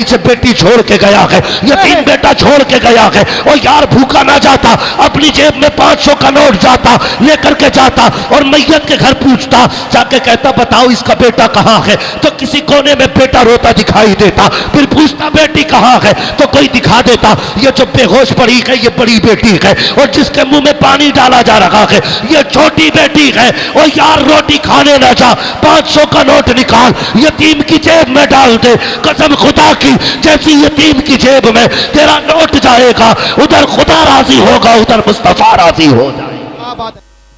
से बेटी छोड़ के गया है, यतीम बेटा छोड़ के गया है। और यार भूखा ना जाता, अपनी जेब में 500 का नोट जाता लेकर के जाता और मैयत के घर पूछता, जाके कहता बताओ इसका बेटा कहाँ है, तो किसी कोने में बेटा रोता दिखाई देता। फिर पूछता बेटी कहाँ है, तो कोई दिखा देता, ये जो बेहोश पड़ी है ये बड़ी बेटी है, और जिसके मुंह में पानी डाला जा रहा है ये छोटी बेटी है। और यार रोटी खाने ना जा, 500 का नोट निकाल यतीम की जेब में डाल दे, कसम खुदा की जैसी यतीम की जेब में तेरा नोट जाएगा उधर खुदा राजी होगा, उधर मुस्तफा राजी हो जाएगा।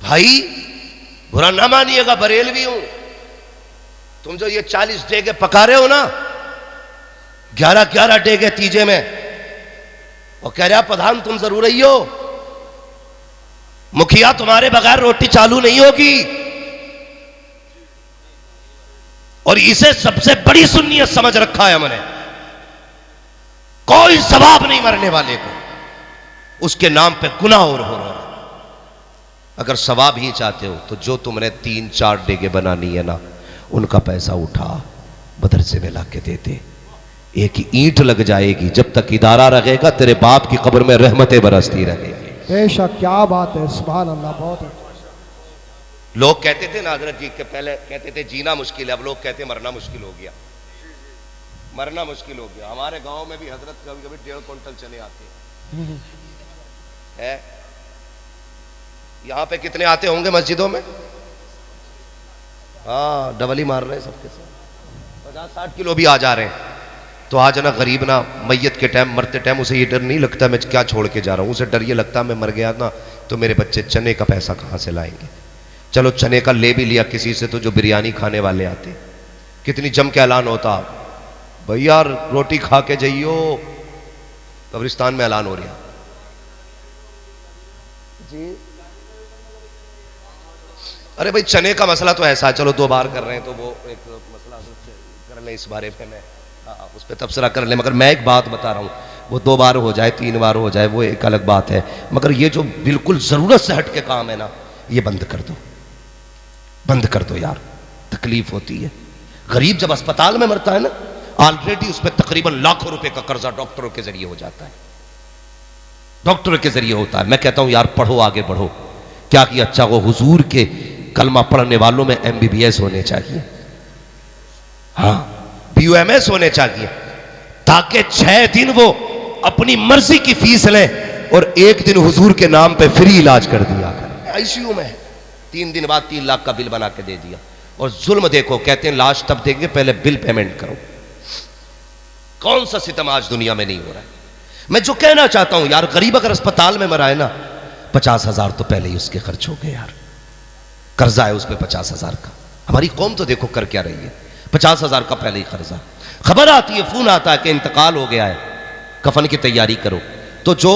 भाई बुरा ना मानिएगा, बरेलवी हूं। तुम जो ये 40 डेगे पका रहे हो ना, 11-11 डेगे तीजे में, और कह रहा प्रधान तुम जरूर ही हो, मुखिया तुम्हारे बगैर रोटी चालू नहीं होगी। और इसे सबसे बड़ी सुन्नियत समझ रखा है हमने, कोई सवाब नहीं मरने वाले को, उसके नाम पे गुनाह और हो रहा है। अगर सवाब ही चाहते हो तो जो तुमने 3-4 डेगे बनानी है ना, उनका पैसा उठा मदरसे में लाके दे दे, एक ईंट लग जाएगी, जब तक इदारा रहेगा तेरे बाप की कब्र में रहमतें बरसती रहेगी। बेशक, क्या बात है, सुभान अल्लाह। बहुत अच्छा। लोग कहते थे ना हजरत जी के पहले कहते थे जीना मुश्किल है, अब लोग कहते हैं मरना मुश्किल हो गया, मरना मुश्किल हो गया। हमारे गांव में भी हजरत कभी कभी 1.5 क्विंटल चने आते हैं। यहां पे कितने आते होंगे मस्जिदों में? हाँ, डबल ही मार रहे हैं सबके साथ, 50-60 किलो भी आ जा रहे हैं। तो आज ना गरीब ना मैयत के टाइम, मरते टाइम उसे ये डर नहीं लगता मैं क्या छोड़ के जा रहा हूँ, उसे डर ये लगता मैं मर गया ना तो मेरे बच्चे चने का पैसा कहाँ से लाएंगे। चलो चने का ले भी लिया किसी से, तो जो बिरयानी खाने वाले आते कितनी जम के ऐलान होता, भैया रोटी खा के जाइयो, कब्रिस्तान में ऐलान हो रहा जी। अरे भाई चने का मसला तो ऐसा, चलो 2 बार कर रहे हैं तो वो एक मसला कर लें, इस बारे में उस पर तबसरा कर ले। मगर मैं एक बात बता रहा हूँ, वो 2 बार हो जाए 3 बार हो जाए वो एक अलग बात है, मगर ये जो बिल्कुल जरूरत से हट के काम है ना, ये बंद कर दो, बंद कर दो यार, तकलीफ होती है। गरीब जब अस्पताल में मरता है ना, ऑलरेडी उस पर तकरीबन लाखों रुपए का कर्जा डॉक्टरों के जरिए हो जाता है, डॉक्टरों के जरिए होता है। मैं कहता हूं यार पढ़ो, आगे बढ़ो। क्या किया अच्छा वो हुजूर के कलमा पढ़ने वालों में MBBS होने चाहिए, हाँ BUMS होने चाहिए, ताकि 6 दिन वो अपनी मर्जी की फीस ले और 1 दिन हुजूर के नाम पे फ्री इलाज कर दिया। ICU में 3 दिन बाद 3 लाख का बिल बना के दे दिया। और जुल्म देखो, कहते हैं लाश तब देंगे पहले बिल पेमेंट करो। कौन सा सितम आज दुनिया में नहीं हो रहा है। मैं जो कहना चाहता हूं यार, गरीब अगर अस्पताल में मरा है ना, 50,000 तो पहले ही उसके खर्च हो गए यार, कर्जा है उस पर 50,000 का। हमारी कौम तो देखो कर क्या रही है, 50,000 का पहले ही कर्जा। खबर आती है, फोन आता है कि इंतकाल हो गया है, कफन की तैयारी करो। तो जो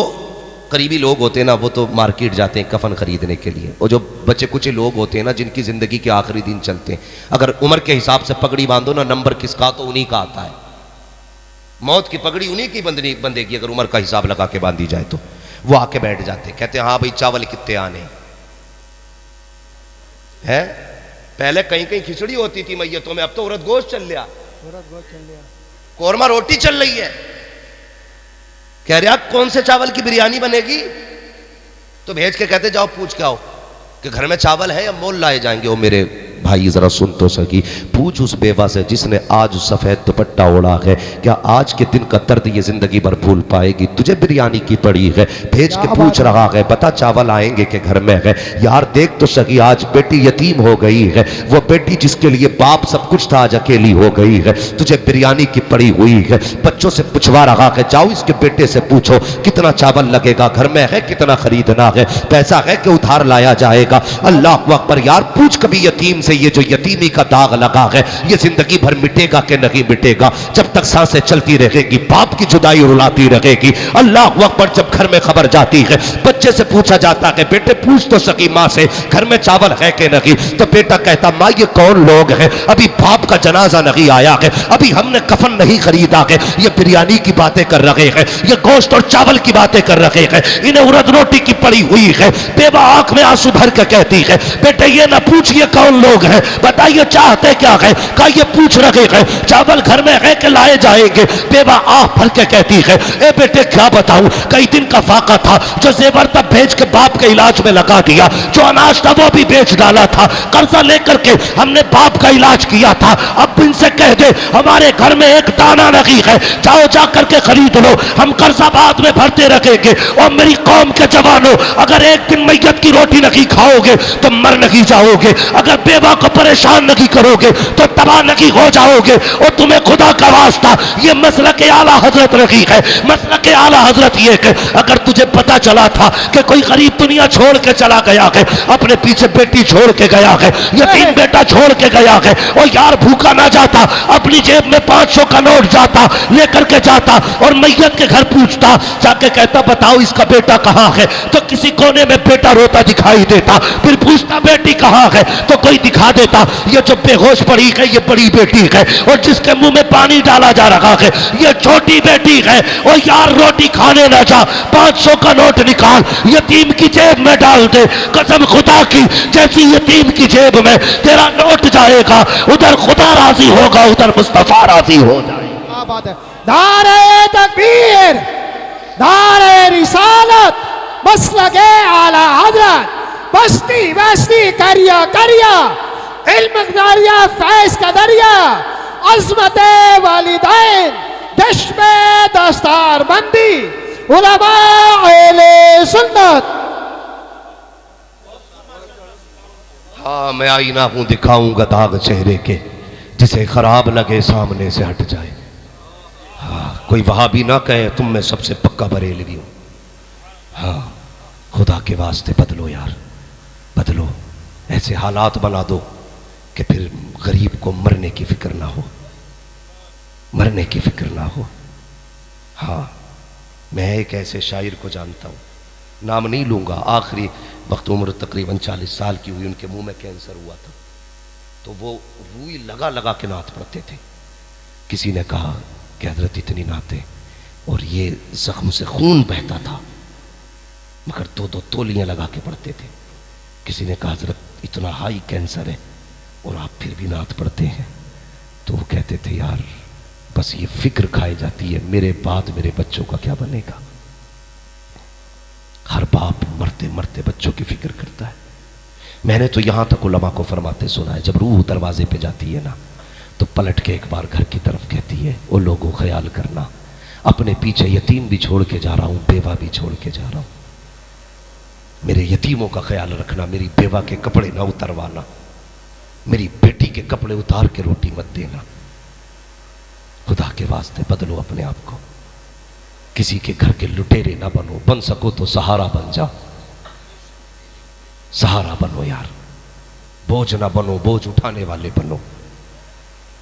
करीबी लोग होते हैं ना, वो तो मार्केट जाते हैं कफन खरीदने के लिए, और जो बच्चे कुछ लोग होते हैं ना, जिनकी जिंदगी के आखिरी दिन चलते हैं, अगर उम्र के हिसाब से पगड़ी बांधो ना, नंबर किसका तो उन्हीं का आता है। मौत की पगड़ी उन्हीं की बंधेगी अगर उम्र का हिसाब लगा के बांधी जाए तो। वो आके बैठ जाते, कहते हैं हाँ भाई चावल कितने आने हैं। पहले कहीं कहीं खिचड़ी होती थी मैयतों में, अब तो उरद गोश्त चल लिया, कोरमा रोटी चल रही है। कह रहा कौन से चावल की बिरयानी बनेगी, तो भेज के कहते जाओ पूछ के आओ कि घर में चावल है या मोल लाए जाएंगे। ओ मेरे भाई जरा सुन तो सकी, पूछ उस बेवा से जिसने आज सफेद दुपट्टा ओढ़ा है, क्या आज के दिन का दर्द ये जिंदगी भर भूल पाएगी। तुझे बिरयानी की पड़ी है, भेज के पूछ रहा है बता चावल आएंगे के घर में है। यार देख तो सकी, आज बेटी यतीम हो गई है, वो बेटी जिसके लिए बाप सब कुछ था आज अकेली हो गई है। तुझे बिरयानी की पड़ी हुई है, बच्चों से पूछवा रहा है, जाओ इसके बेटे से पूछो कितना चावल लगेगा, घर में है कितना खरीदना है, पैसा है कि उधार लाया जाएगा। अल्लाह अकबर। यार पूछ कभी यतीम से, ये जो यतीमी का दाग लगा है ये जिंदगी भर मिटेगा कि नहीं मिटेगा। जब तक सांसें चलती रहेगी बाप की जुदाई रुलाती रहेगी। अल्लाह अकबर। जब घर में खबर जाती है, बच्चे से पूछा जाता है बेटे पूछ तो सकी माँ से घर में चावल है कि नहीं, तो बेटा कहता माँ ये कौन लोग हैं, अभी बाप का जनाजा नहीं आया है, अभी हमने कफन नहीं खरीदा है, ये बिरयानी की बातें कर रहे हैं, ये गोश्त और चावल की बातें कर रहे हैं, इन्हें उड़द रोटी की पड़ी हुई है। बेवा आंख में आंसू भर के कहती है बेटे ये ना पूछिए कौन लोग हैं, बताइए चाहते क्या है, का ये पूछ रहे हैं चावल घर में है कि लाए जाएंगे। बेवा आंख भर के कहती है ए बेटे क्या बताऊं, कई दिन का फाका था, जो जेवर तब भेज के बाप के इलाज में लगा दिया, जो अनाज था वो भी बेच डाला था, कर्जा लेकर के हमने बाप का इलाज किया था, अब इनसे कह दे हमारे घर में एक दाना नहीं है, जाओ जा करके खरीद लो, हम कर्जा बाद में भरते रखेंगे। और मेरी कौम के जवानों अगर एक दिन मैयत की रोटी नहीं खाओगे तो मर नहीं जाओगे, अगर बेवा को परेशान नहीं करोगे तो तबाह नहीं हो जाओगे। और तुम्हें खुदा का वास्ता ये मसला के आला हजरत रखी है, मसला के आला हजरत ये है अगर तुझे पता चला था कि कोई गरीब दुनिया छोड़ के चला गया है, अपने पीछे बेटी छोड़ के गया है, यतीम बेटा छोड़ के गया है, और यार भूखा ना जाता, अपनी जेब में 500 का नोट जाता लेकर के जाता और मैयत के घर पूछता, जाके कहता बताओ इसका बेटा कहाँ है, तो किसी कोने में बेटा रोता दिखाई देता, फिर पूछता बेटी कहाँ है, तो कोई दिखा देता ये जो बेहोश पड़ी है ये बड़ी बेटी है, और जिसके मुंह में पानी डाला जा रहा है ये छोटी बेटी है। और यार रोटी खाने ना जा, 500 का नोट निकाल यतीम की जेब में डाल दे, कसम खुदा की जैसी यतीम की जेब में तेरा नोट जाएगा उधर खुदा राजी होगा, उधर मुस्तफा राजी हो जाएगा। क्या बात है। नारे तकबीर, नारे रिसालत, मसलके आला हजरत, बस्ती बस्ती करिया करिया, इल्म दरिया फैज का दरिया, अजमत वालिदैन, दश में दस्तार बंदी, उलमा अहले सुन्नत। हाँ मैं आईना हूं दिखाऊंगा दाग चेहरे के, जिसे खराब लगे सामने से हट जाए। हाँ कोई वहाबी ना कहे तुम में सबसे पक्का बरेलवी हूं। हाँ खुदा के वास्ते बदलो यार, बदलो, ऐसे हालात बना दो कि फिर गरीब को मरने की फिक्र ना हो, मरने की फिक्र ना हो। हाँ मैं एक ऐसे शायर को जानता हूँ, नाम नहीं लूंगा, आखिरी वक्त उम्र तकरीबन 40 साल की हुई, उनके मुंह में कैंसर हुआ था, तो वो रूई लगा लगा के नात पढ़ते थे। किसी ने कहा कि हजरत इतनी नाते, और ये जख्म से खून बहता था मगर 2-2 तोलियां लगा के पढ़ते थे। किसी ने कहा हजरत इतना हाई कैंसर है और आप फिर भी नात पढ़ते हैं, तो वो कहते थे यार बस ये फिक्र खाई जाती है मेरे बाद मेरे बच्चों का क्या बनेगा। हर बाप मरते मरते बच्चों की फिक्र करता है। मैंने तो यहां तक उलमा को फरमाते सुना है जब रूह दरवाजे पे जाती है ना तो पलट के एक बार घर की तरफ कहती है ओ लोगों ख्याल करना, अपने पीछे यतीम भी छोड़ के जा रहा हूं, बेवा भी छोड़ के जा रहा हूं, मेरे यतीमों का ख्याल रखना, मेरी बेवा के कपड़े ना उतरवाना, मेरी बेटी के कपड़े उतार के रोटी मत देना। खुदा के वास्ते बदलो अपने आप को, किसी के घर के लुटेरे ना बनो, बन सको तो सहारा बन जाओ, सहारा बनो यार, बोझ ना बनो, बोझ उठाने वाले बनो।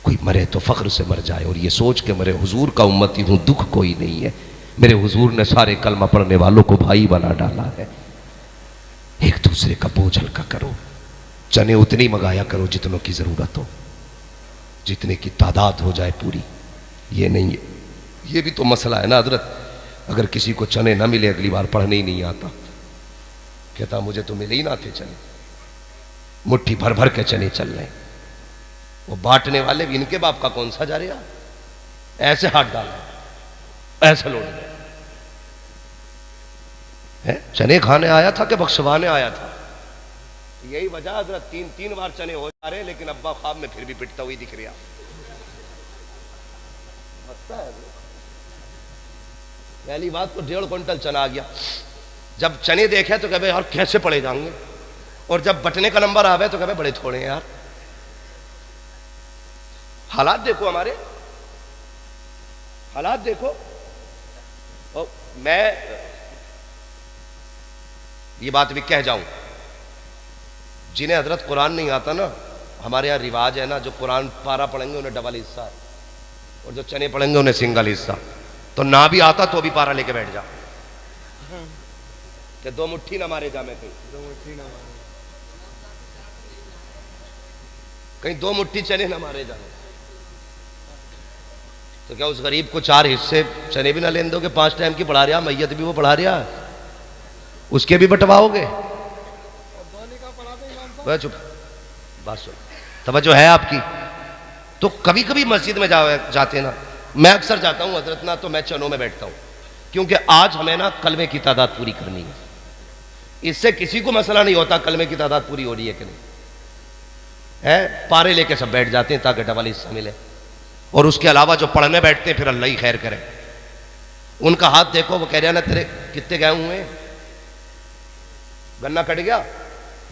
कोई मरे तो फख्र से मर जाए और ये सोच के मरे हुजूर का उम्मती हूं, दुख कोई नहीं है, मेरे हुजूर ने सारे कलमा पढ़ने वालों को भाई बना डाला है। एक दूसरे का बोझ हल्का करो, चने उतनी मंगाया करो जितनों की जरूरत हो, जितने की तादाद हो जाए पूरी। ये नहीं है, ये भी तो मसला है ना हजरत, अगर किसी को चने ना मिले अगली बार पढ़ने ही नहीं आता, कहता मुझे तो मिले ही ना थे चने, मुट्ठी भर भर के चने चल रहे, वो बांटने वाले भी इनके बाप का कौन सा जा रहा, ऐसे हाथ डाला ऐसे लौट गए है। चने खाने आया था कि बख्शवाने आया था, यही वजह हजरत 3-3 बार चने हो जा रहे लेकिन अब्बा ख्वाब में फिर भी पिटता हुई दिख रहा। पहली बात तो 1.5 क्विंटल चना आ गया, जब चने देखे तो कहे यार कैसे पड़े जाएंगे, और जब बटने का नंबर आवे तो कहे बड़े थोड़े हैं यार। हालात देखो, हमारे हालात देखो। और मैं ये बात भी कह जाऊं, जिन्हें हजरत कुरान नहीं आता ना, हमारे यहाँ रिवाज है ना, जो कुरान पारा पढ़ेंगे उन्हें डबल हिस्सा है और जो चने पढ़ेंगे उन्हें सिंगल हिस्सा। तो ना भी आता तो भी पारा लेके बैठ जा, कि दो मुट्ठी ना मारे जामे कहीं, कहीं दो मुट्ठी चने ना मारे जामे। तो क्या उस गरीब को 4 हिस्से चने भी ना लेने दोगे? 5 टाइम की पढ़ा रहा, मैयत भी वो पढ़ा रहा, उसके भी बंटवाओगे? चुप, बात सुन, तवज्जो है आपकी? तो कभी कभी मस्जिद में जाते ना, मैं अक्सर जाता हूं हजरत ना, तो मैं चनों में बैठता हूं, क्योंकि आज हमें ना कलमे की तादाद पूरी करनी है। इससे किसी को मसला नहीं होता कलमे की तादाद पूरी हो रही है कि नहीं है, पारे लेके सब बैठ जाते हैं ताकि डबल हिस्सा मिले। और उसके अलावा जो पढ़ने बैठते हैं फिर अल्लाह ही खैर करे, उनका हाथ देखो, वो कह रहे हैं ना तेरे कितने गए हुए, गन्ना कट गया,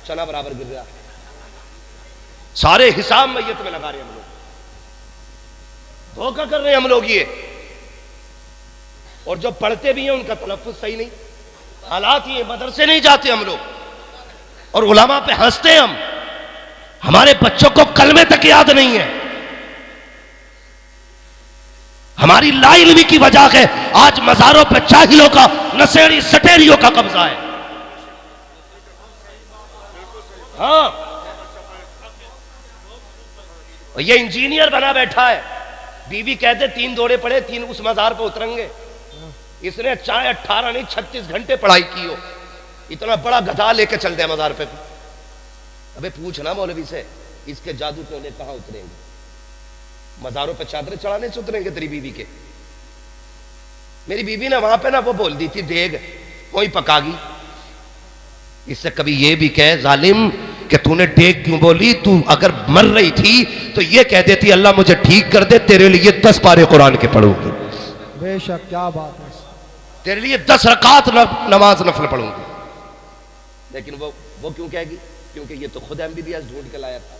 चना बराबर गिर गया, सारे हिसाब मैयत में लगा रहे हैं हम लोग, धोखा कर रहे हैं हम लोग ये। और जो पढ़ते भी हैं उनका तलफ्फुज सही नहीं, हालात ये, मदरसे नहीं जाते हम लोग और उलमा पे हंसते हैं हम, हमारे बच्चों को कलमे तक याद नहीं है। हमारी लाइल्मी की वजह है आज मजारों पे जाहिलों का, नशेड़ी सटेरियों का कब्जा है। हाँ, ये इंजीनियर बना बैठा है, बीवी कहते 3 दौड़े पड़े 3 उस मजार पे उतरेंगे, इसने चाहे 18 नहीं 36 घंटे पढ़ाई की हो, इतना बड़ा गधा लेके चलते हैं मजार पे। अबे पूछना मौलवी से, इसके जादू टोने कहां उतरेंगे? मजारों पे चादर चढ़ाने से उतरेंगे तेरी बीवी के? मेरी बीवी ने वहां पे ना वो बोल दी थी देग कोई पकागी, इससे कभी ये भी कह जालिम कि तूने डेग क्यों बोली, तू अगर मर रही थी तो ये कह देती अल्लाह मुझे ठीक कर दे, तेरे लिए 10 पारे कुरान के पढ़ूंगी। बेशक, क्या बात है, तेरे लिए 10 रकात नमाज नफल पढ़ूंगी। लेकिन वो क्यों कहेगी? क्योंकि ये तो खुद MBBS ढूंढ के लाया था।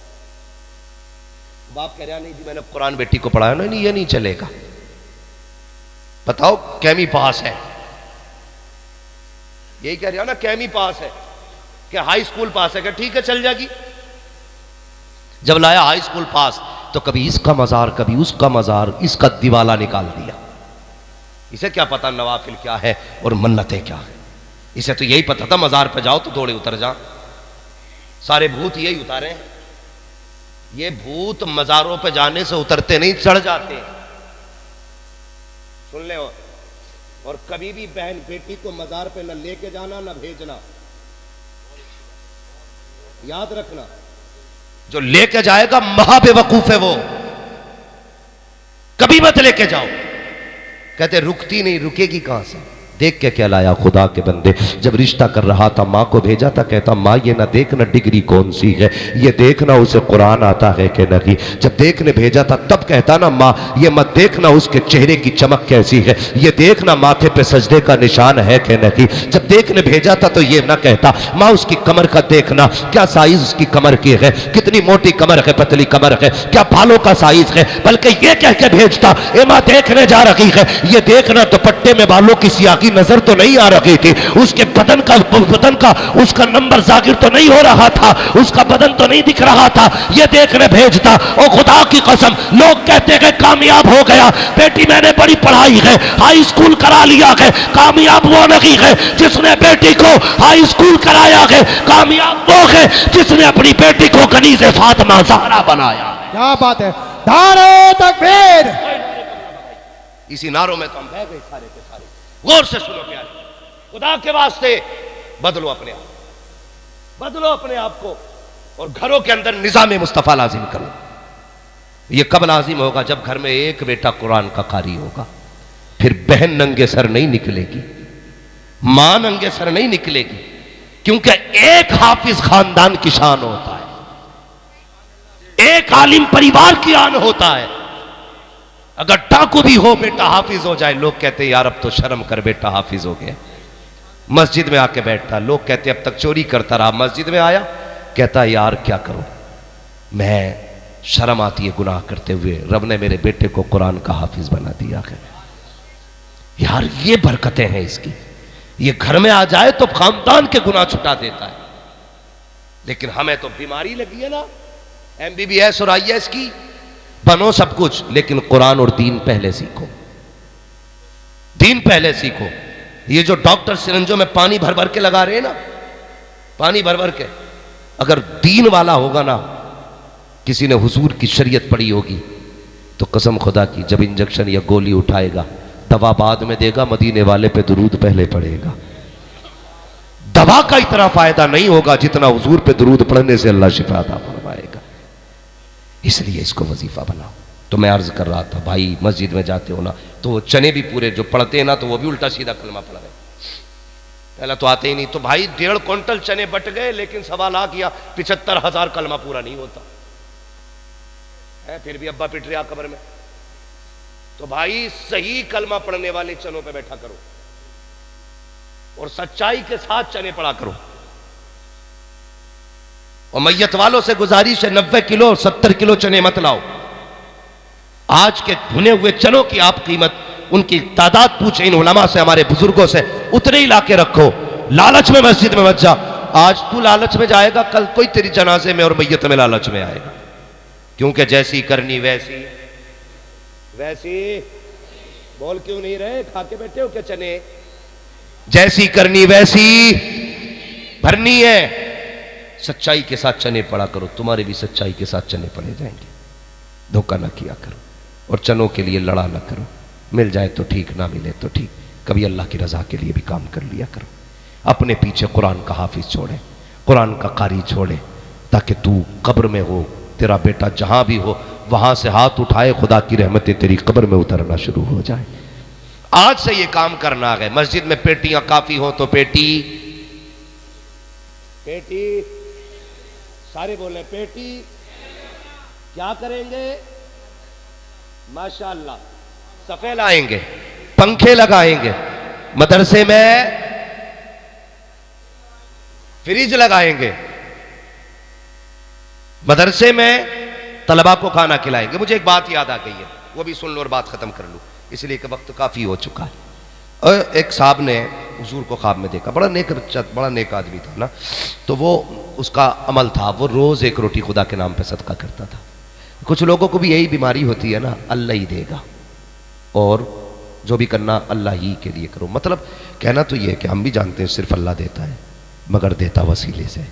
बाप कह रहा नहीं जी मैंने कुरान बेटी को पढ़ाया, नहीं ये नहीं चलेगा। बताओ कैमी पास है, यही कह रहा ना कैमी पास है, क्या हाई स्कूल पास है? क्या ठीक है चल जाएगी। जब लाया हाई स्कूल पास तो कभी इसका मजार कभी उसका मजार, इसका दिवाला निकाल दिया। इसे क्या पता नवाफिल क्या है और मन्नतें क्या है, इसे तो यही पता था मजार पे जाओ तो दौड़े उतर जा। सारे भूत यही उतारे हैं, ये भूत मजारों पे जाने से उतरते नहीं, चढ़ जाते हैं। सुन ले, और कभी भी बहन बेटी को मजार पे न लेके जाना न भेजना, याद रखना। जो लेके जाएगा महाबेवकूफ है वो, कभी मत लेके जाओ। कहते रुकती नहीं, रुकेगी कहां से? देख के क्या लाया खुदा के बंदे, जब रिश्ता कर रहा था माँ को भेजा था, कहता माँ ये ना देखना डिग्री कौन सी है, ये देखना उसे कुरान आता है कि नहीं। जब देखने भेजा था तब कहता ना माँ ये मत देखना उसके चेहरे की चमक कैसी है, ये देखना माथे पे सजदे का निशान है कि नहीं। जब देखने भेजा था तो ये ना कहता माँ उसकी कमर का देखना, क्या साइज उसकी कमर की है, कितनी मोटी कमर है पतली कमर है, क्या बालों का साइज है, बल्कि ये कह के भेजता ए माँ देखने जा रही है, ये देखना दुपट्टे में बालों की सियाही नजर तो नहीं आ रही थी, उसके बदन का उसका नंबर जागिर तो नहीं हो रहा था, उसका बदन तो नहीं दिख रहा था, ये देखने भेजता। और खुदा की कसम लोग कहते हैं कामयाब हो गया, बेटी मैंने बड़ी पढ़ाई है, हाई स्कूल करा लिया है। कामयाब वो नहीं है जिसने बेटी को हाई स्कूल कराया है, कामयाब वो है जिसने अपनी बेटी को कनीज़े फातिमा ज़हरा बनाया। क्या बात है, नारे तकबीर। इसी नारों में तो हम बह गए सारे के सारे। गौर से सुनो प्यारे, खुदा के वास्ते बदलो अपने आप, बदलो अपने आप को और घरों के अंदर निजाम मुस्तफा लाजिम करो। ये कब लाजिम होगा? जब घर में एक बेटा कुरान का कारी होगा। फिर बहन नंगे सर नहीं निकलेगी, मां नंगे सर नहीं निकलेगी, क्योंकि एक हाफिज खानदान की शान होता है, एक आलिम परिवार की आन होता है। अगर डाकू भी हो बेटा हाफिज हो जाए, लोग कहते हैं यार अब तो शर्म कर बेटा हाफिज हो गया। मस्जिद में आके बैठता, लोग कहते अब तक चोरी करता रहा, मस्जिद में आया कहता यार क्या करूं, मैं शर्म आती है गुनाह करते हुए, रब ने मेरे बेटे को कुरान का हाफिज बना दिया है। यार ये बरकतें हैं इसकी, ये घर में आ जाए तो खानदान के गुनाह छुटा देता है। लेकिन हमें तो बीमारी लगी है ना, MBBS और IAS की, बनो सब कुछ लेकिन कुरान और दीन पहले सीखो, दीन पहले सीखो। ये जो डॉक्टर सिरंजों में पानी भर भर के लगा रहे हैं ना, पानी भर भर के, अगर दीन वाला होगा ना, किसी ने हुजूर की शरीयत पढ़ी होगी, तो कसम खुदा की जब इंजेक्शन या गोली उठाएगा, दवा बाद में देगा, मदीने वाले पे दुरूद पहले पड़ेगा। दवा का इतना फायदा नहीं होगा जितना हुजूर पे दुरूद पढ़ने से अल्लाह शिफा अता फरमाएगा। इसलिए इसको वजीफा बनाओ। तो मैं अर्ज कर रहा था, भाई मस्जिद में जाते हो ना, तो चने भी पूरे जो पढ़ते हैं ना, तो वो भी उल्टा सीधा कलमा पढ़ रहे, पहला तो आते ही नहीं। तो भाई 1.5 क्विंटल चने बट गए, लेकिन 1.25 लाख या 75,000 कलमा पूरा नहीं होता है, फिर भी अब्बा पिट रहा कब्र में। तो भाई सही कलमा पढ़ने वाले चनों पे बैठा करो और सच्चाई के साथ चने पढ़ा करो। और मैयत वालों से गुजारिश है, 90 किलो 70 किलो चने मत लाओ। आज के भुने हुए चनों की आप कीमत, उनकी तादाद पूछे इन उलमा से, हमारे बुजुर्गों से, उतने ही लाके रखो। लालच में मस्जिद में मत जा। आज तू लालच में जाएगा, कल कोई तेरी जनाजे में और मैयत में लालच में आएगा। क्योंकि जैसी करनी वैसी वैसी, बोल क्यों नहीं रहे, खा के बैठे हो क्या चने? जैसी करनी वैसी भरनी है। सच्चाई के साथ चने पड़ा करो, तुम्हारे भी सच्चाई के साथ चने पड़े जाएंगे। धोखा ना किया करो और चनों के लिए लड़ा ना करो। मिल जाए तो ठीक, ना मिले तो ठीक, कभी अल्लाह की रजा के लिए भी काम कर लिया करो। अपने पीछे कुरान का हाफिज छोड़े, कुरान का कारी छोड़े, ताकि तू कब्र में हो, तेरा बेटा जहां भी हो, वहां से हाथ उठाए, खुदा की रहमतें तेरी कब्र में उतरना शुरू हो जाए। आज से ये काम करना है। मस्जिद में पेटियां काफी हो तो पेटी पेटी, सारे बोले पेटी। क्या करेंगे? माशाअल्लाह सफे लाएंगे, पंखे लगाएंगे, मदरसे में फ्रिज लगाएंगे, मदरसे में तलबा को खाना खिलाएंगे। मुझे एक बात याद आ गई है, वो भी सुन लो और बात खत्म कर लूं, इसलिए कि वक्त काफी हो चुका है। और एक साहब ने हुजूर को ख्वाब में देखा, बड़ा नेक आदमी था ना, तो वो उसका अमल था, वो रोज एक रोटी खुदा के नाम पे सदका करता था। कुछ लोगों को भी यही बीमारी होती है ना, अल्लाह ही देगा और जो भी करना अल्लाह ही के लिए करो। मतलब कहना तो ये है कि हम भी जानते हैं सिर्फ अल्लाह देता है, मगर देता वसीले से।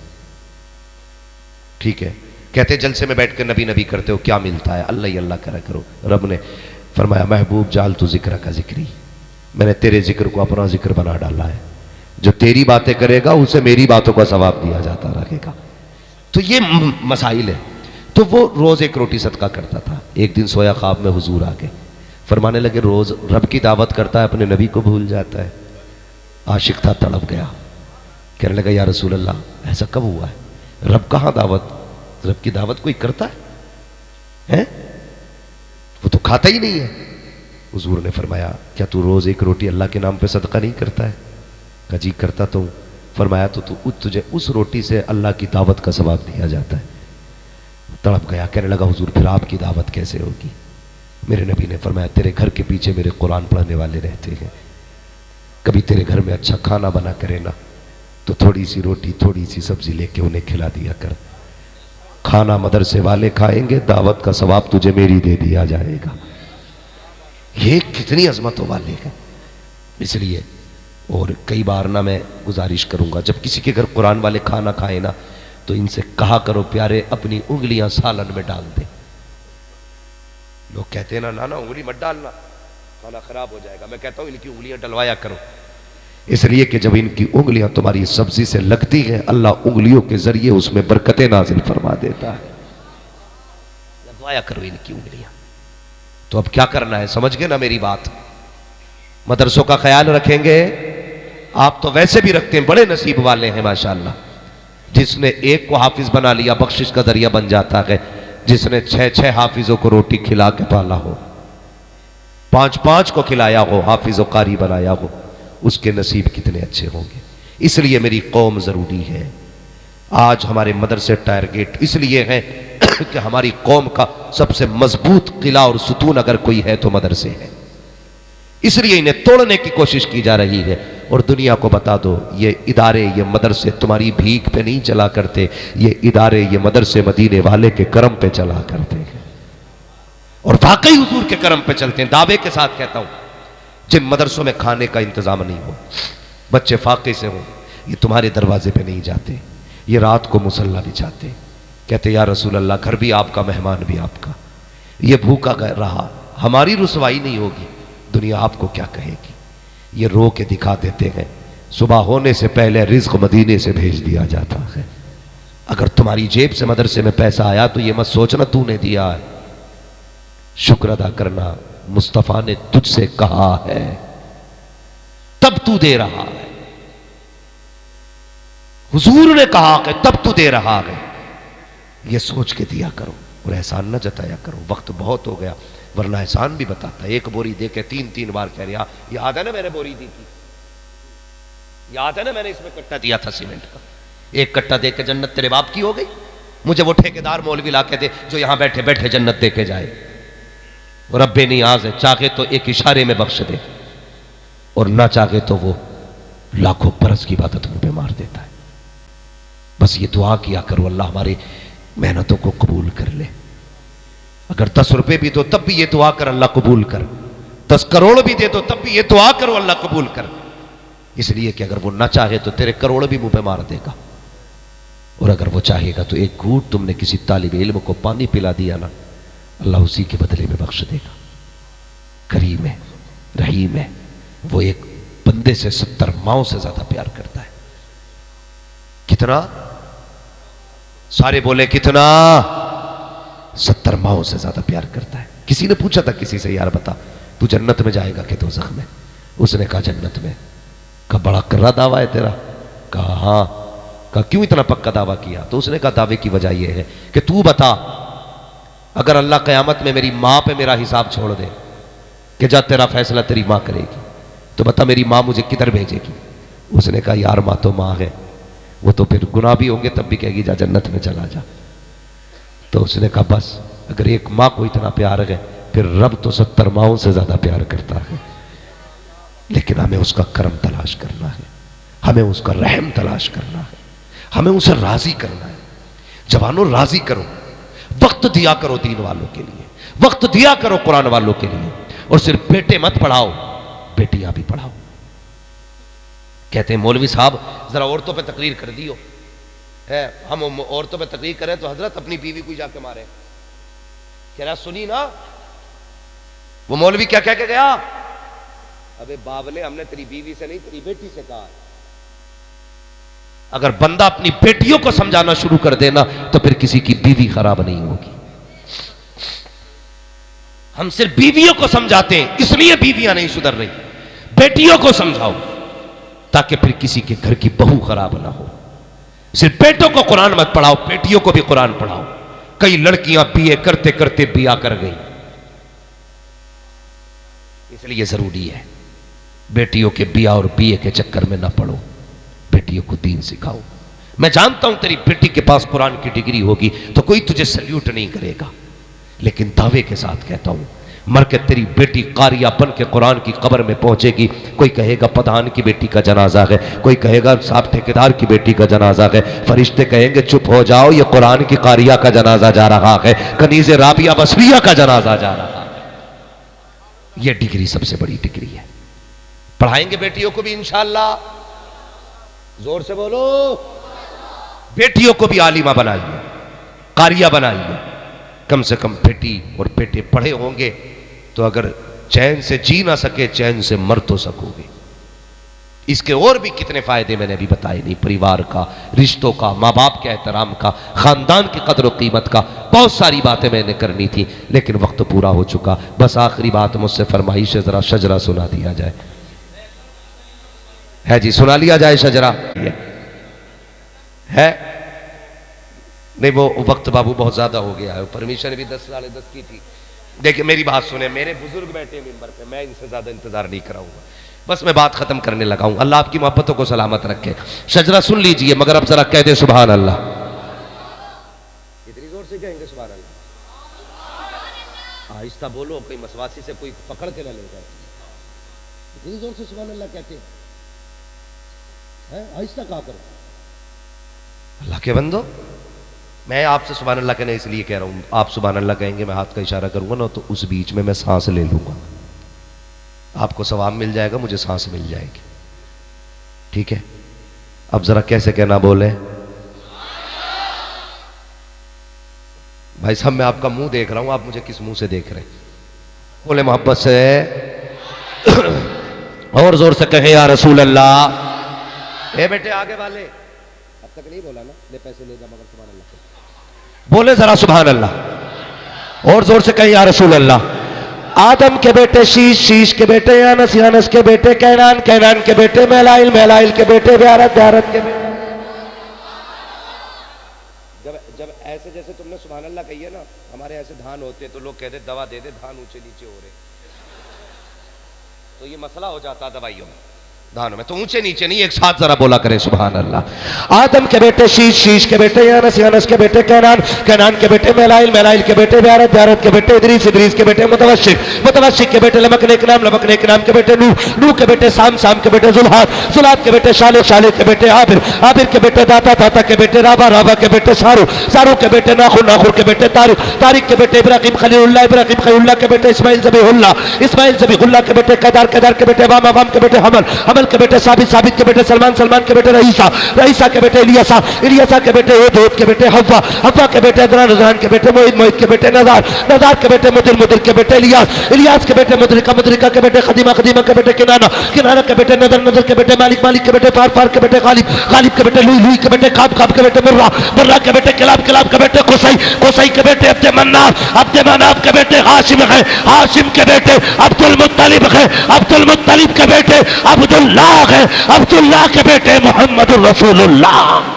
ठीक है, कहते जलसे में बैठ कर नबी नबी करते हो, क्या मिलता है? अल्लाह ही अल्लाह करा करो। रब ने फरमाया, महबूब जाल तू जिक्र का जिक्री, मैंने तेरे जिक्र को अपना जिक्र बना डाला है। जो तेरी बातें करेगा उसे मेरी बातों का सवाब दिया जाता रहेगा। तो ये मसाइल है। तो वो रोज एक रोटी सदका करता था। एक दिन सोया ख्वाब में हुजूर आ गए, फरमाने लगे, रोज रब की दावत करता है, अपने नबी को भूल जाता है। आशिक था, तड़प गया, कहने लगा, या रसूल अल्लाह ऐसा कब हुआ है? रब कहाँ दावत, रब की दावत कोई करता है? वो तो खाता ही नहीं है। हुजूर ने फरमाया, क्या तू रोज एक रोटी अल्लाह के नाम पे सदका नहीं करता है? कहा जी करता तो हूं। फरमाया, तो तुझे उस रोटी से अल्लाह की दावत का सवाब दिया जाता है। तड़प गया, कहने लगा, हुजूर फिर आपकी दावत कैसे होगी? मेरे नबी ने फरमाया, तेरे घर के पीछे मेरे कुरान पढ़ने वाले रहते हैं, कभी तेरे घर में अच्छा खाना बना करे ना, तो थोड़ी सी रोटी थोड़ी सी सब्जी लेके उन्हें खिला दिया कर। खाना मदरसे वाले खाएंगे, दावत का सवाब तुझे मेरी दे दिया जाएगा। ये कितनी अजमतों वाले हैं। इसलिए और कई बार ना मैं गुजारिश करूंगा, जब किसी के घर कुरान वाले खाना खाए ना, तो इनसे कहा करो, प्यारे अपनी उंगलियां सालन में डाल दे। लोग कहते हैं ना, ना उंगली मत डालना, खाना खराब हो जाएगा। मैं कहता हूं इनकी उंगलियां डलवाया करो, इसलिए कि जब इनकी उंगलियां तुम्हारी सब्जी से लगती हैं, अल्लाह उंगलियों के जरिए उसमें बरकतें नाजिल फरमा देता है। लगवाया करो इनकी उंगलियां। तो अब क्या करना है, समझ गए ना मेरी बात? मदरसों का ख्याल रखेंगे। आप तो वैसे भी रखते हैं, बड़े नसीब वाले हैं माशाअल्लाह। जिसने एक को हाफिज बना लिया, बख्शिश का जरिया बन जाता है। जिसने 6-6 हाफिजों को रोटी खिला के पाला हो, 5-5 को खिलाया हो, हाफिज कारी बनाया हो, उसके नसीब कितने अच्छे होंगे। इसलिए मेरी कौम जरूरी है। आज हमारे मदरसे टारगेट इसलिए हैं कि हमारी कौम का सबसे मजबूत किला और सुतून अगर कोई है तो मदरसे हैं। इसलिए इन्हें तोड़ने की कोशिश की जा रही है। और दुनिया को बता दो, ये इदारे, ये मदरसे तुम्हारी भीख पे नहीं चला करते, ये इदारे, ये मदरसे मदीने वाले के करम पे चला करते हैं और वाकई हुजूर के करम पे चलते हैं। दावे के साथ कहता हूं, जिन मदरसों में खाने का इंतजाम नहीं हो, बच्चे फाके से हों, ये तुम्हारे दरवाजे पे नहीं जाते, ये रात को मुसल्ला बिछाते, कहते या रसूल अल्लाह घर भी आपका मेहमान भी आपका, ये भूखा रहा, हमारी रुसवाई नहीं होगी, दुनिया आपको क्या कहेगी। ये रो के दिखा देते हैं सुबह होने से पहले रिज्क मदीने से भेज दिया जाता है। अगर तुम्हारी जेब से मदरसे में पैसा आया तो ये मत सोचना तूने दिया है, शुक्र अदा करना मुस्तफा ने तुझसे कहा है तब तू दे रहा है, हुजूर ने कहा कि तब तू दे रहा है। ये सोच के दिया करो और एहसान न जताया करो। वक्त बहुत हो गया वरना एहसान भी बताता। एक बोरी दे के 3-3 बार कह रहा, याद है ना मैंने बोरी दी थी, याद है ना मैंने इसमें कट्टा दिया था सीमेंट का, एक कट्टा दे के जन्नत तेरे बाप की हो गई। मुझे वो ठेकेदार मौलवी ला के दे जो यहां बैठे बैठे जन्नत दे के जाए। और रब्बे नियाज है, चाहे तो एक इशारे में बख्श दे और ना चाहे तो वो लाखों बरस की इबादत मुंह पे मार देता है। बस ये दुआ किया करो अल्लाह हमारे मेहनतों को कबूल कर ले। अगर 10 रुपए भी दो तब भी ये दुआ कर अल्लाह कबूल कर, 10 करोड़ भी दे दो तब भी ये दुआ करो अल्लाह कबूल कर। इसलिए कि अगर वो ना चाहे तो तेरे करोड़ भी मुंह पे मार देगा, और अगर वो चाहेगा तो एक घूंट तुमने किसी तालिब इल्म को पानी पिला दिया ना, अल्लाह उसी के बदले में बख्श देगा। करीम है, रहीम है, वो एक बंदे से 70 माओं से ज्यादा प्यार करता है। कितना? सारे बोले कितना? 70 माओं से ज्यादा प्यार करता है। किसी ने पूछा था किसी से, यार बता तू जन्नत में जाएगा कि दोज़ख में? उसने कहा जन्नत में। कहा बड़ा कर्रा दावा है तेरा? कहा हाँ। कहा क्यों इतना पक्का दावा किया? तो उसने कहा दावे की वजह यह है कि तू बता, अगर अल्लाह क़यामत में मेरी मां पे मेरा हिसाब छोड़ दे कि जा तेरा फैसला तेरी मां करेगी, तो बता मेरी मां मुझे किधर भेजेगी? उसने कहा यार मां तो मां है, वो तो फिर गुनाह भी होंगे तब भी कहेगी जा जन्नत में चला जा। तो उसने कहा बस अगर एक मां को इतना प्यार है फिर रब तो 70 माओं से ज्यादा प्यार करता है। लेकिन हमें उसका करम तलाश करना है, हमें उसका रहम तलाश करना है, हमें उसे राजी करना है। जवानों राजी करो, वक्त दिया करो दीन वालों के लिए, वक्त दिया करो कुरान वालों के लिए। और सिर्फ बेटे मत पढ़ाओ, बेटियां भी पढ़ाओ। कहते हैं मौलवी साहब जरा औरतों पे तकरीर कर दियो है, हम औरतों पे तकरीर करें तो हजरत अपनी बीवी को जाके मारे। कह रहा सुनी ना वो मौलवी क्या कह के गया? अबे बावले हमने तेरी बीवी से नहीं तेरी बेटी से कहा। अगर बंदा अपनी बेटियों को समझाना शुरू कर देना तो फिर किसी की बीवी खराब नहीं होगी। हम सिर्फ बीवियों को समझाते हैं इसलिए बीवियां नहीं सुधर रही। बेटियों को समझाओ ताकि फिर किसी के घर की बहू खराब ना हो। सिर्फ बेटों को कुरान मत पढ़ाओ, बेटियों को भी कुरान पढ़ाओ। कई लड़कियां बीए करते करते बिया कर गई, इसलिए जरूरी है बेटियों के बिया और बीए के चक्कर में ना पड़ो, बेटियों को दीन सिखाओ। मैं जानता हूं तेरी बेटी के पास कुरान की डिग्री होगी तो कोई तुझे सल्यूट नहीं करेगा, लेकिन दावे के साथ कहता हूं मर के तेरी बेटी कारिया बन के कुरान की कब्र में पहुंचेगी। कोई कहेगा प्रधान की बेटी का जनाजा है, कोई कहेगा साहब ठेकेदार की बेटी का जनाजा है। फरिश्ते कहेंगे चुप हो जाओ ये कुरान की कारिया का जनाजा जा रहा है, कनीज़े राबिया बसरिया का जनाजा जा रहा है। यह डिग्री सबसे बड़ी डिग्री है। पढ़ाएंगे बेटियों को भी इंशाअल्लाह, जोर से बोलो। बेटियों को भी आलिमा बनाइए, कारिया बनाइए। कम से कम बेटी और बेटे पढ़े होंगे तो अगर चैन से जी ना सके चैन से मर तो सकोगे। इसके और भी कितने फायदे मैंने अभी बताए नहीं, परिवार का, रिश्तों का, माँ बाप के एहतराम का, खानदान की कदर और कीमत का, बहुत सारी बातें मैंने करनी थी लेकिन वक्त पूरा हो चुका। बस आखिरी बात मुझसे फरमाइश है, जरा शजरा सुना दिया जाए। है जी, सुना लिया जाए शजरा है? नहीं वो वक्त बाबू बहुत ज्यादा हो गया है, परमिशन भी 10:10 की थी। देखिए मेरी बात सुने, मेरे बुजुर्ग बैठे मिंबर पे, मैं इनसे ज्यादा इंतजार नहीं कराऊंगा, बस मैं बात खत्म करने लगा हूं। अल्लाह आपकी मोहब्बतों को सलामत रखे। शजरा सुन लीजिए मगर अब जरा कह दे सुभान अल्लाह। इतनी जोर से कहेंगे सुभान अल्लाह? आहिस्ता बोलो, कोई मसवासी से कोई पकड़ के न ले जाए। इतनी जोर से सुभान अल्लाह कहते हैं, आहिस्ता कहा करो। अल्लाह के बंदो, मैं आपसे सुभान अल्लाह कहना इसलिए कह रहा हूं, आप सुभान अल्लाह कहेंगे मैं हाथ का इशारा करूंगा ना तो उस बीच में मैं सांस ले लूंगा, आपको सवाब मिल जाएगा, मुझे सांस मिल जाएगी। ठीक है, अब जरा कैसे कहना बोले भाई साहब, मैं आपका मुंह देख रहा हूं, आप मुझे किस मुंह से देख रहे हैं? बोले मोहब्बत से और जोर से कहे या रसूल अल्लाह। ए बेटे आगे वाले, अब तक नहीं बोला ना, ले पैसे ले जा मगर सुभान अल्लाह बोले जरा सुभान अल्लाह, और जोर से कहे या रसूल अल्लाह। आदम के बेटे शीश, शीश के बेटे यानस, यानस के बेटे कैनान, कैनान के बेटे मैलाइल, मैलाइल के बेटे ब्यारत, ब्यारत के बेटे। जब ऐसे जैसे तुमने सुभान अल्लाह कही है ना, हमारे ऐसे धान होते तो लोग कहते दवा दे दे, धान ऊंचे नीचे हो रहे, तो ये मसला हो जाता दवाइयों में, धानों में। तो ऊंचे नीचे नहीं, एक साथ जरा बोला करें सुभान अल्लाह। आदम के बेटे शीश, शीश के बेटे यानस, यानस के बेटे कैनान, कैनान के बेटे मैलाइल, मैलाइल के बेटे ब्यारत, ब्यारत के बेटे इदरीस, इदरीस के बेटे मुतवशिक, मुतवशिक के बेटे लमक नेक नाम, लमक नेक नाम के बेटे नूह, नूह के बेटे साम, साम के बेटे जुल्हात, जुल्हात के बेटे शाले, शाले के बेटे आबिर, आबिर के बेटे दाता, दाता के बेटे राबा, राबा के बेटे सारू, सारू के बेटे नाखुर, नाखुर के बेटे तारिक, तारिक के बेटे इब्राहिम खलीलुल्लाह, इब्राहिम खलीलुल्लाह के बेटे इस्माइल ज़बीहुल्लाह, इस्माइल ज़बीहुल्लाह के बेटे कदार, कदार के बेटे वामा, वाम के बेटे हमल, हमल के बेटे साबित, साबित के बेटे सलमान, सलमान के बेटे रईसा, रईसा के बेटे इलियासा, इलियासा के बेटे ओद के बेटे हव्वा, हव्वा के बेटे अदनान, अदनान के बेटे मोहित, मोहित के बेटे नज़ार, नज़ार के बेटे मुदिर, मुदिर के बेटे इलियास, इलियास के बेटे मुदरिका, मुदरिका के बेटे खदीमा, खदीमा के बेटे किनाना, किनाना के बेटे नदर, नदर के बेटे मालिक, मालिक के बेटे फार, फार के बेटे गालिब, गालिब के बेटे लुई, लुई के बेटे काब, काब के बेटे मुर्रा, मुर्रा के बेटे किलाब, किलाब के बेटे कुसई, कुसई के बेटे अब्दे मन्नाफ, अब्दे मन्नाफ के बेटे हाशिम है, हाशिम के बेटे अब्दुल मुत्तलिब है, अब्दुल मुत्तलिब के बेटे अब्दुल्लाह है, अब्दुल्लाह के बेटे मोहम्मद रसूलुल्लाह।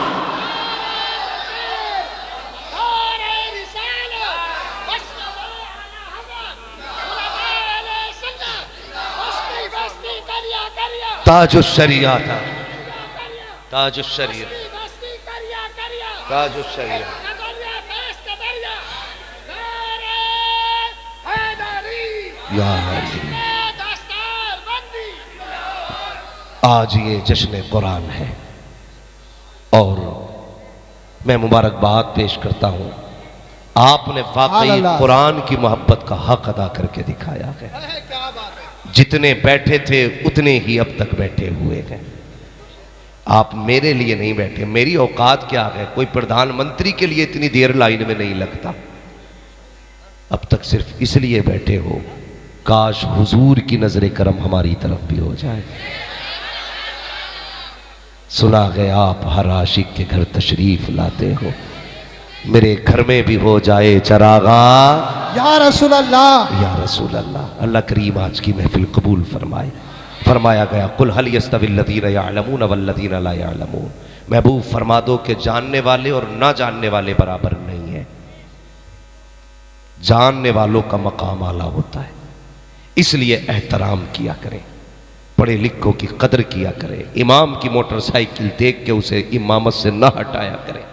ताजुश शरिया था, ताजुश शरिया, ताजुश शरिया। आज ये जश्न कुरान है और मैं मुबारकबाद पेश करता हूं, आपने वाकई कुरान की मोहब्बत का हक अदा करके दिखाया है। जितने बैठे थे उतने ही अब तक बैठे हुए हैं। आप मेरे लिए नहीं बैठे, मेरी औकात क्या है? कोई प्रधानमंत्री के लिए इतनी देर लाइन में नहीं लगता। अब तक सिर्फ इसलिए बैठे हो, काश हुजूर की नजर करम हमारी तरफ भी हो जाए। सुना गया आप हर आशिक के घर तशरीफ लाते हो, मेरे घर में भी हो जाए चरागा या रसूल अल्लाह, या रसूल अल्लाह। अल्लाह करीम आज की महफिल कबूल फरमाए। फरमाया गया कुल हल यस्तविल्लज़ीना यअलमून वल्लज़ीना ला यअलमून, महबूब फरमा दो कि जानने वाले और ना जानने वाले बराबर नहीं है। जानने वालों का मकाम आला होता है, इसलिए एहतराम किया करें, पढ़े लिखों की कदर किया करें। इमाम की मोटरसाइकिल देख के उसे इमामत से ना हटाया करें,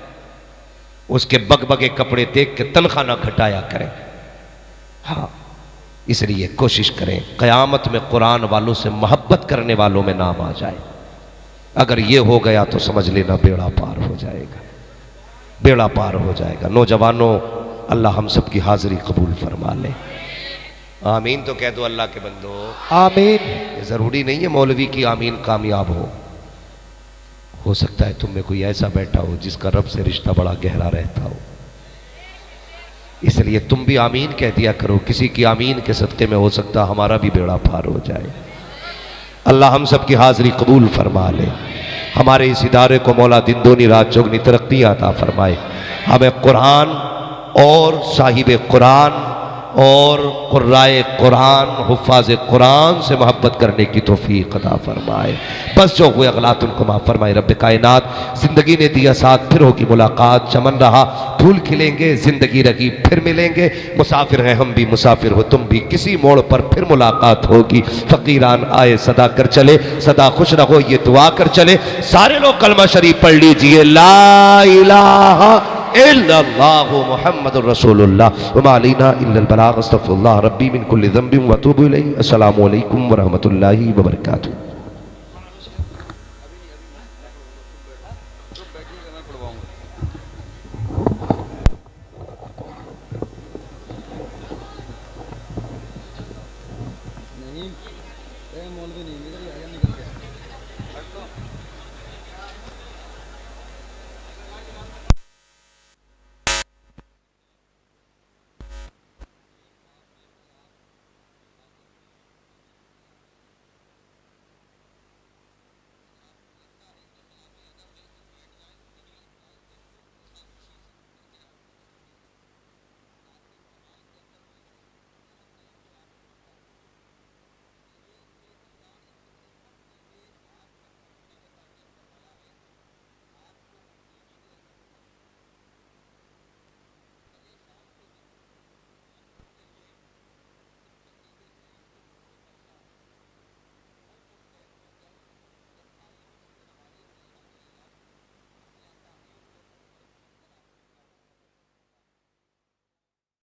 उसके बगबगे कपड़े देख के तनख्वाह ना घटाया करें। हाँ, इसलिए कोशिश करें क़यामत में कुरान वालों से मोहब्बत करने वालों में नाम आ जाए। अगर ये हो गया तो समझ लेना बेड़ा पार हो जाएगा, बेड़ा पार हो जाएगा। नौजवानों, अल्लाह हम सब की हाजिरी कबूल फरमा ले। आमीन तो कह दो अल्लाह के बंदो, आमीन। ज़रूरी नहीं है मौलवी की आमीन कामयाब हो सकता है तुम में कोई ऐसा बैठा हो जिसका रब से रिश्ता बड़ा गहरा रहता हो, इसलिए तुम भी आमीन कह दिया करो। किसी की आमीन के सदक़े में हो सकता हमारा भी बेड़ा पार हो जाए। अल्लाह हम सब की हाजिरी कबूल फरमा ले। हमारे इस इदारे को मौला दिन दूनी रात चौगनी तरक्की अता फरमाए। हमें कुरान और साहिब कुरान और कुर्राए कुरान, हुफ़ाज़ कुरान से मोहब्बत करने की तौफ़ीक़ अता फरमाए। बस जो हुए अगलात उनको माफ़ फरमाए। रब्बे कायनात, ज़िंदगी ने दिया साथ, फिर होगी मुलाकात। चमन रहा फूल खिलेंगे, ज़िंदगी रही फिर मिलेंगे। मुसाफिर हैं हम भी, मुसाफिर हो तुम भी, किसी मोड़ पर फिर मुलाकात होगी। फ़कीरान आए सदा कर चले, सदा खुश रहो ये दुआ कर चले। सारे लोग कलमा शरीफ पढ़ लीजिए, ला इलाहा इल्लल्लाहु मुहम्मदुर रसूलुल्लाह व मा अलैना इल्लल बलाग। अस्तगफिरुल्लाह रब्बी मिन कुल्लि ज़ंबिन व अतूबु इलैहि। अस्सलामु अलैकुम व रहमतुल्लाहि व बरकातुहू। नहीं, मौलवी नहीं।